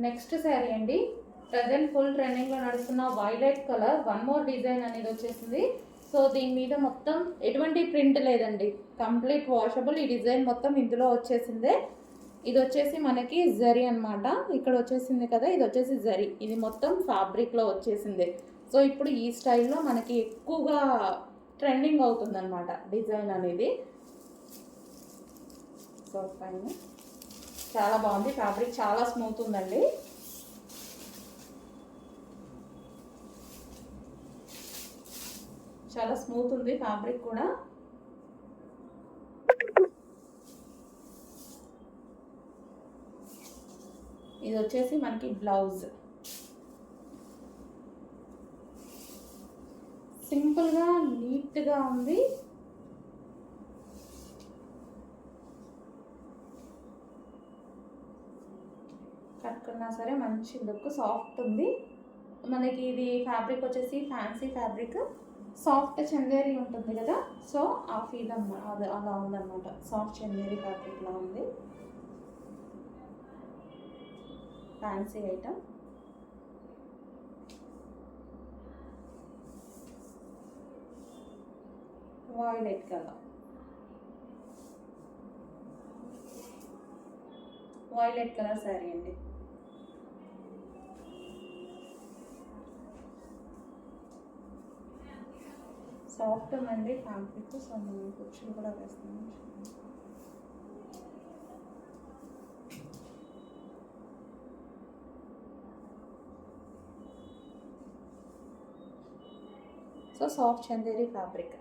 Next sari అండి, present full ట్రెండింగ్లో నడుస్తున్న violet colour one more design అనేది వచ్చేసింది. సో దీని మీద మొత్తం ఎటువంటి ప్రింట్ లేదండి, కంప్లీట్ వాషబుల్. ఈ డిజైన్ మొత్తం ఇందులో వచ్చేసిందే. ఇది వచ్చేసి మనకి జరీ అనమాట, ఇక్కడ వచ్చేసింది కదా, ఇది వచ్చేసి జరీ. ఇది మొత్తం ఫ్యాబ్రిక్లో వచ్చేసింది. సో ఇప్పుడు ఈ స్టైల్లో మనకి ఎక్కువగా ట్రెండింగ్ అవుతుందన్నమాట డిజైన్ అనేది. సో పైన చాలా బాగుంది, ఫ్యాబ్రిక్ చాలా స్మూత్ ఉందండి. చాలా స్మూత్ ఉంది ఫ్యాబ్రిక్ కూడా. ఇది వచ్చేసి మనకి బ్లౌజ్. సింపుల్గా నీట్గా ఉంది. కట్టుకున్నా సరే మంచి లుక్, సాఫ్ట్ ఉంది మనకి. ఇది ఫ్యాబ్రిక్ వచ్చేసి ఫ్యాన్సీ ఫ్యాబ్రిక్, సాఫ్ట్ చందేరి ఉంటుంది కదా, సో ఆ ఫీల్ అన్నమాట, అది అలా ఉందన్నమాట. సాఫ్ట్ చందేరి ఫ్యాబ్రిక్ లా ఉంది, fancy item. Violet colour, violet colour sari అండి. సాఫ్ట్ ఉందండి ఫ్యాబ్రిక్. సో మనం కుర్చీలు కూడా వేస్తున్నాం. So soft Chanderi fabric.